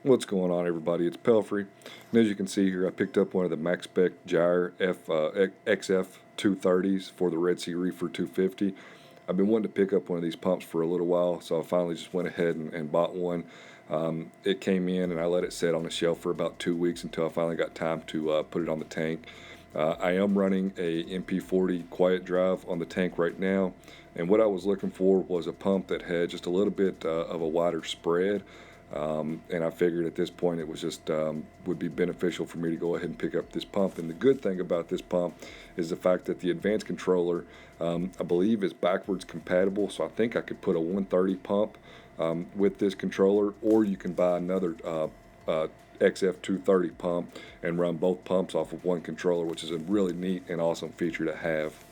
What's going on, everybody? It's Pelfrey, and as you can see here, I picked up one of the Maxspect Gyre XF 230s for the Red Sea Reefer 250. I've been wanting to pick up one of these pumps for a little while, so I finally just went ahead and bought one. It came in and I let it sit on the shelf for about 2 weeks until I finally got time to put it on the tank. I am running a MP40 quiet drive on the tank right now, and what I was looking for was a pump that had just a little bit of a wider spread. And I figured at this point it was just would be beneficial for me to go ahead and pick up this pump. And the good thing about this pump is the fact that the advanced controller, I believe, is backwards compatible. So I think I could put a 130 pump with this controller, or you can buy another XF 230 pump and run both pumps off of one controller, which is a really neat and awesome feature to have.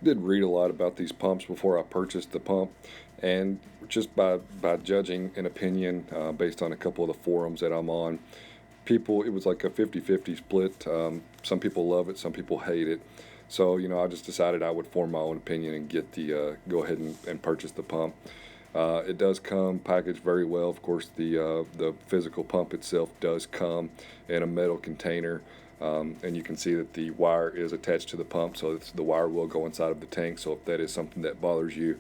Did read a lot about these pumps before I purchased the pump, and just by judging an opinion based on a couple of the forums that I'm on, it was like a 50-50 split. Some people love it, some people hate it. So I just decided I would form my own opinion and get the go ahead and purchase the pump. It does come packaged very well. Of course, the physical pump itself does come in a metal container. And you can see that the wire is attached to the pump, so the wire will go inside of the tank. So if that is something that bothers you,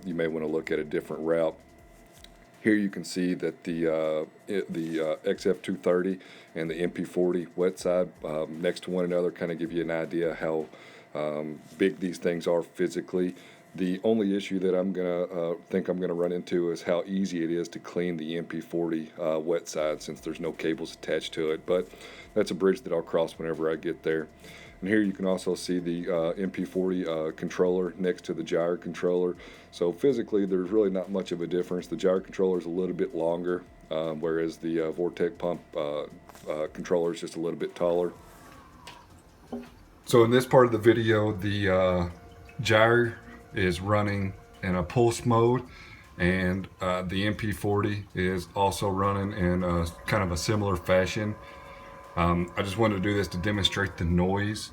you may want to look at a different route. Here you can see that the XF230 and the MP40 wet side next to one another kind of give you an idea how big these things are physically. The only issue that I'm gonna run into is how easy it is to clean the MP40 wet side, since there's no cables attached to it. But that's a bridge that I'll cross whenever I get there. And here you can also see the MP40 controller next to the gyre controller. So physically, there's really not much of a difference. The gyre controller is a little bit longer, whereas the Vortech pump controller is just a little bit taller. So in this part of the video, the gyre is running in a pulse mode, and the MP40 is also running in a kind of a similar fashion. I just wanted to do this to demonstrate the noise.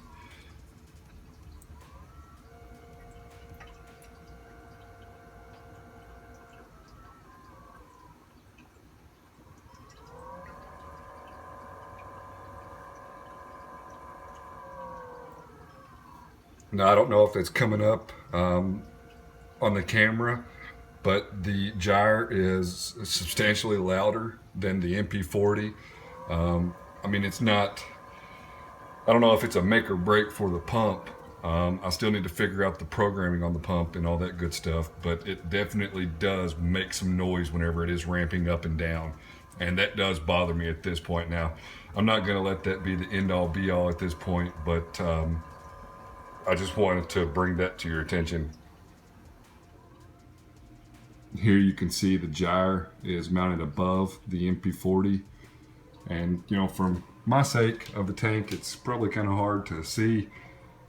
Now, I don't know if it's coming up on the camera, but the gyre is substantially louder than the MP40. I mean, it's not, I don't know if it's a make or break for the pump. I still need to figure out the programming on the pump and all that good stuff, but it definitely does make some noise whenever it is ramping up and down. And that does bother me at this point. Now, I'm not going to let that be the end all be all at this point, but I just wanted to bring that to your attention. Here you can see the gyre is mounted above the MP40. And from my sake of the tank, it's probably kind of hard to see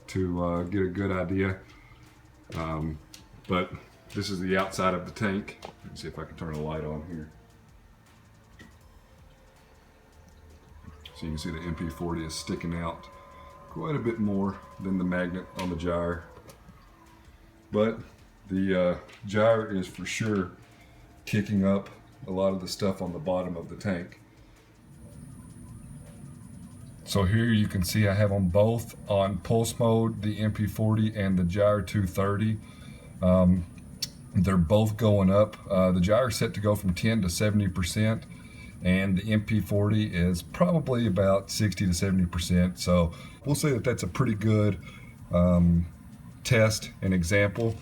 to get a good idea. But this is the outside of the tank. Let's see if I can turn a light on here. So you can see the MP40 is sticking out quite a bit more than the magnet on the gyre. But the gyre is for sure kicking up a lot of the stuff on the bottom of the tank. So here you can see I have them both on pulse mode, the MP40 and the Gyre 230. They're both going up. The Gyre is set to go from 10 to 70%, and the MP40 is probably about 60 to 70%. So we'll say that that's a pretty good test and example.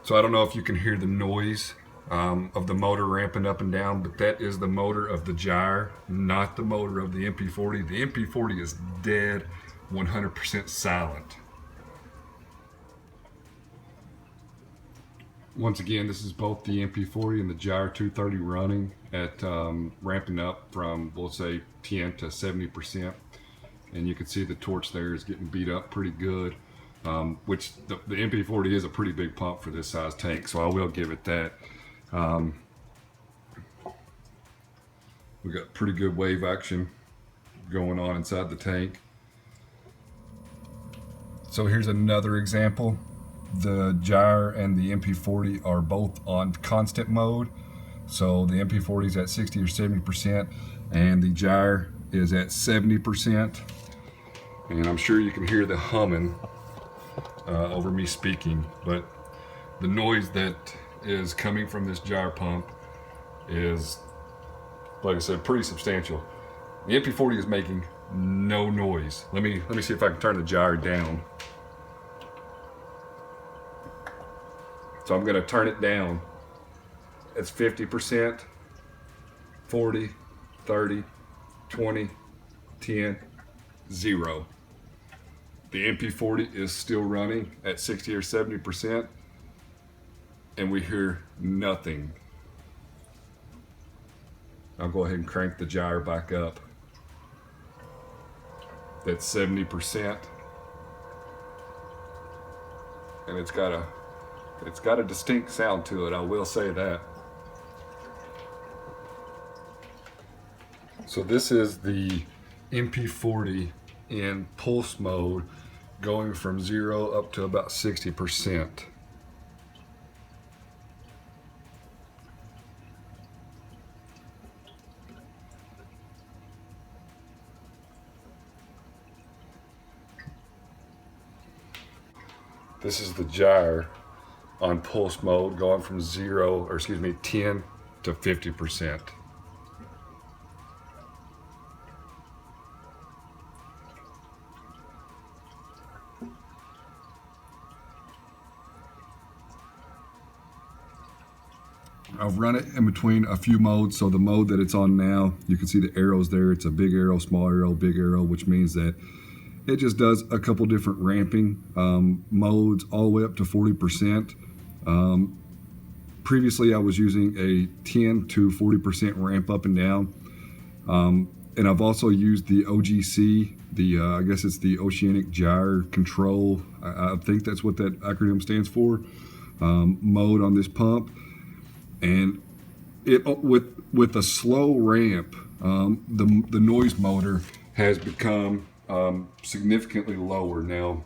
So I don't know if you can hear the noise of the motor ramping up and down, but that is the motor of the gyre, not the motor of the MP40. The MP40 is dead, 100% silent. Once again, this is both the MP40 and the Gyre 230 running at ramping up from, let's say, 10 to 70%. And you can see the torch there is getting beat up pretty good. Which the MP40 is a pretty big pump for this size tank, so I will give it that. We got pretty good wave action going on inside the tank. So here's another example. The Gyre and the MP40 are both on constant mode. So the MP40 is at 60 or 70% and the Gyre is at 70%. And I'm sure you can hear the humming over me speaking, but the noise that is coming from this gyre pump is, like I said, pretty substantial. The MP40 is making no noise. Let me see if I can turn the gyre down. So I'm going to turn it down. It's 50%, 40, 30, 20, 10, 0. The MP40 is still running at 60 or 70%, and we hear nothing. I'll go ahead and crank the gyre back up. That's 70%, and it's got a distinct sound to it, I will say that. So this is the MP40 in pulse mode, going from 0 up to about 60%. This is the gyre on pulse mode, going from 10 to 50%. I've run it in between a few modes. So the mode that it's on now, you can see the arrows there. It's a big arrow, small arrow, big arrow, which means that it just does a couple different ramping modes all the way up to 40%. Previously I was using a 10 to 40% ramp up and down. And I've also used the OGC, I guess it's the Oceanic Gyre Control. I think that's what that acronym stands for, mode on this pump. And it with a slow ramp, the noise motor has become significantly lower. Now,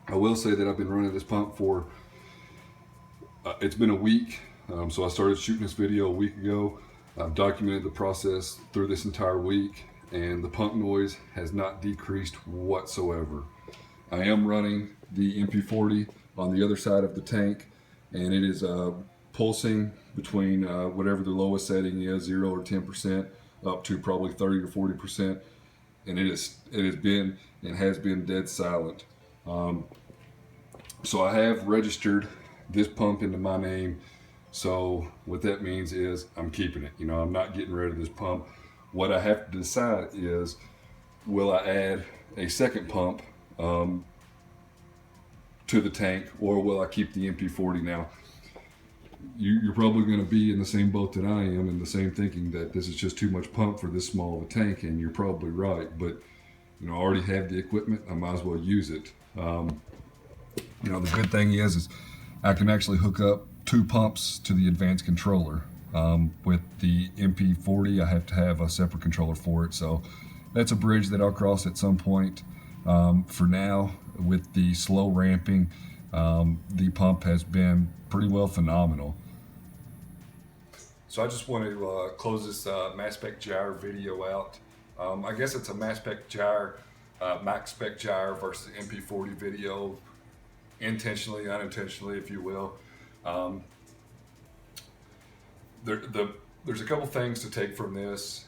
I will say that I've been running this pump for, it's been a week. So I started shooting this video a week ago. I've documented the process through this entire week, and the pump noise has not decreased whatsoever. I am running the MP40 on the other side of the tank, and it is pulsing between whatever the lowest setting is, 0 or 10%, up to probably 30 or 40%, and it has been and has been dead silent. So I have registered this pump into my name. So what that means is I'm keeping it. I'm not getting rid of this pump. What I have to decide is, will I add a second pump to the tank, or will I keep the MP40? Now, you're probably going to be in the same boat that I am, in the same thinking that this is just too much pump for this small of a tank, and you're probably right. But I already have the equipment, I might as well use it. The good thing is I can actually hook up 2 pumps to the advanced controller. With the MP40, I have to have a separate controller for it, so that's a bridge that I'll cross at some point. For now, with the slow ramping, the pump has been pretty well phenomenal. So I just want to close this Maxspect Gyre video out. I guess it's a Maxspect Gyre, Maxspect Gyre versus MP40 video, intentionally, unintentionally, if you will. There's a couple things to take from this.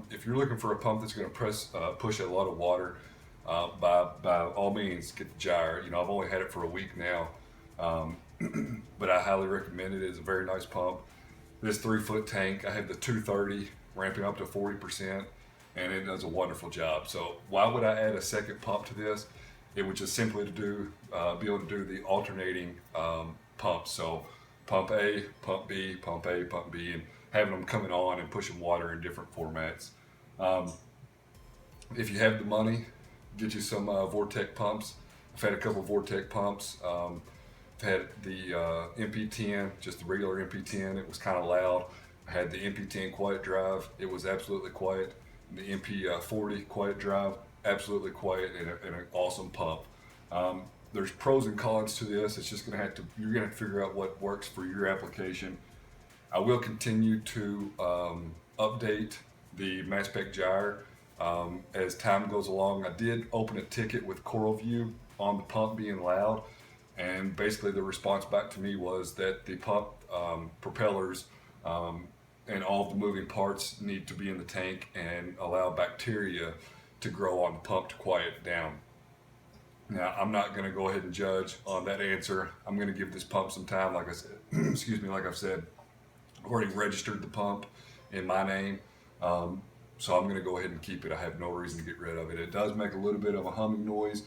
If you're looking for a pump that's going to push a lot of water, by all means get the Gyre. I've only had it for a week now, but I highly recommend it. It's a very nice pump. This 3-foot tank, I have the 230 ramping up to 40%, and it does a wonderful job. So why would I add a second pump to this? It would just simply be able to do the alternating pumps. So pump A, pump B, pump A, pump B, and having them coming on and pushing water in different formats. If you have the money, get you some Vortech pumps. I've had a couple of Vortech pumps. I've had the MP10, just the regular MP10. It was kind of loud. I had the MP10 quiet drive. It was absolutely quiet. The MP40 quiet drive, absolutely quiet, and an awesome pump. There's pros and cons to this. It's just gonna have to, you're gonna have to figure out what works for your application. I will continue to update the Maxspect Gyre as time goes along. I did open a ticket with Coral View on the pump being loud, and basically the response back to me was that the pump propellers and all of the moving parts need to be in the tank and allow bacteria to grow on the pump to quiet it down. Now, I'm not going to go ahead and judge on that answer. I'm going to give this pump some time. Like I said, excuse me, like I've said, I've already registered the pump in my name. So I'm going to go ahead and keep it. I have no reason to get rid of it. It does make a little bit of a humming noise,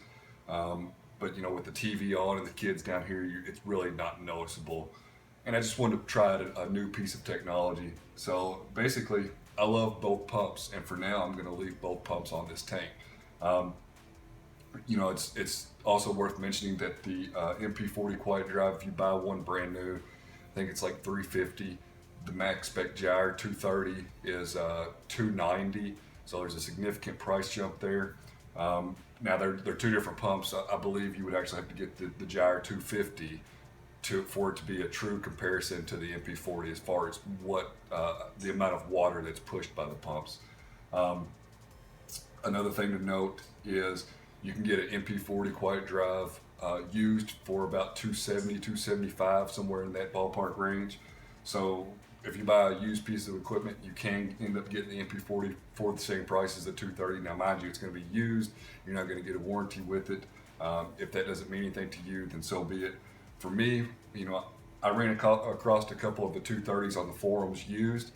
but you know, with the TV on and the kids down here, it's really not noticeable. And I just wanted to try a new piece of technology. So basically, I love both pumps, and for now, I'm going to leave both pumps on this tank. You know, it's also worth mentioning that the MP40 quiet drive, if you buy one brand new, I think it's like $350. The Maxspect Gyre 230 is $290, so there's a significant price jump there. Now they're two different pumps. I believe you would actually have to get the Gyre 250 for it to be a true comparison to the MP40 as far as what the amount of water that's pushed by the pumps. Another thing to note is you can get an MP40 quiet drive used for about $270, $275, somewhere in that ballpark range. So if you buy a used piece of equipment, you can end up getting the MP40 for the same price as the 230. Now, mind you, it's going to be used. You're not going to get a warranty with it. If that doesn't mean anything to you, then so be it. For me, you know, I ran across a couple of the 230s on the forums used.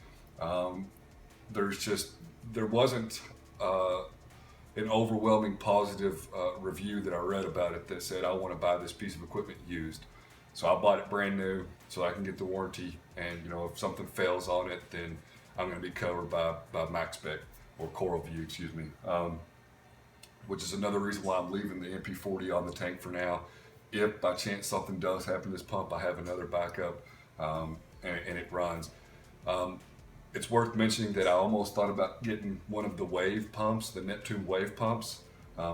There wasn't an overwhelming positive review that I read about it that said, I want to buy this piece of equipment used. So I bought it brand new so I can get the warranty, and you know, if something fails on it, then I'm going to be covered by Maxspect, or Coral View, excuse me. Which is another reason why I'm leaving the MP40 on the tank for now. If by chance something does happen to this pump, I have another backup, and it runs. It's worth mentioning that I almost thought about getting one of the wave pumps, the Neptune wave pumps,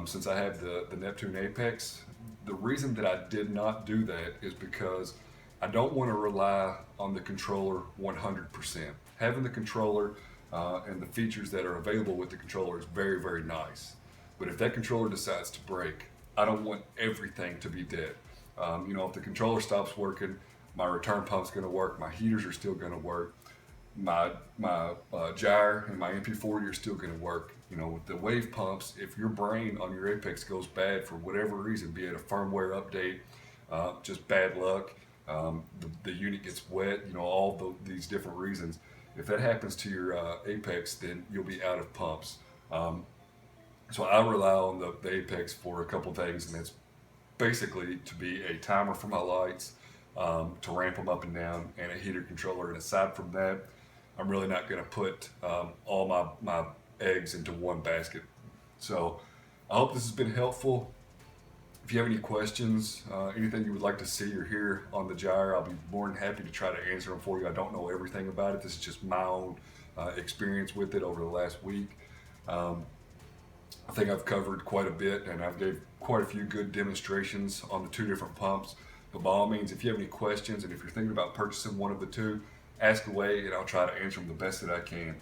since I have the Neptune Apex. The reason that I did not do that is because I don't want to rely on the controller 100%. Having the controller and the features that are available with the controller is very, very nice. But if that controller decides to break, I don't want everything to be dead. You know, if the controller stops working, my return pump's going to work, my heaters are still going to work, my gyre and my MP40 are still going to work. You know, with the wave pumps, if your brain on your Apex goes bad for whatever reason, be it a firmware update, just bad luck, the unit gets wet, you know, all these different reasons. If that happens to your Apex, then you'll be out of pumps. So I rely on the Apex for a couple things, and that's basically to be a timer for my lights, to ramp them up and down, and a heater controller. And aside from that, I'm really not going to put all my eggs into one basket. So I hope this has been helpful. If you have any questions, anything you would like to see or hear on the Gyre, I'll be more than happy to try to answer them for you. I don't know everything about it. This is just my own experience with it over the last week. I think I've covered quite a bit, and I've gave quite a few good demonstrations on the two different pumps. But by all means, if you have any questions, and if you're thinking about purchasing one of the two, ask away, and I'll try to answer them the best that I can.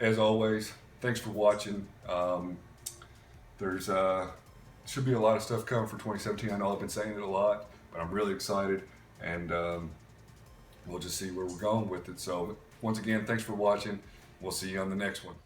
As always, thanks for watching. There's should be a lot of stuff coming for 2017. I know I've been saying it a lot, but I'm really excited, and we'll just see where we're going with it. So once again, thanks for watching. We'll see you on the next one.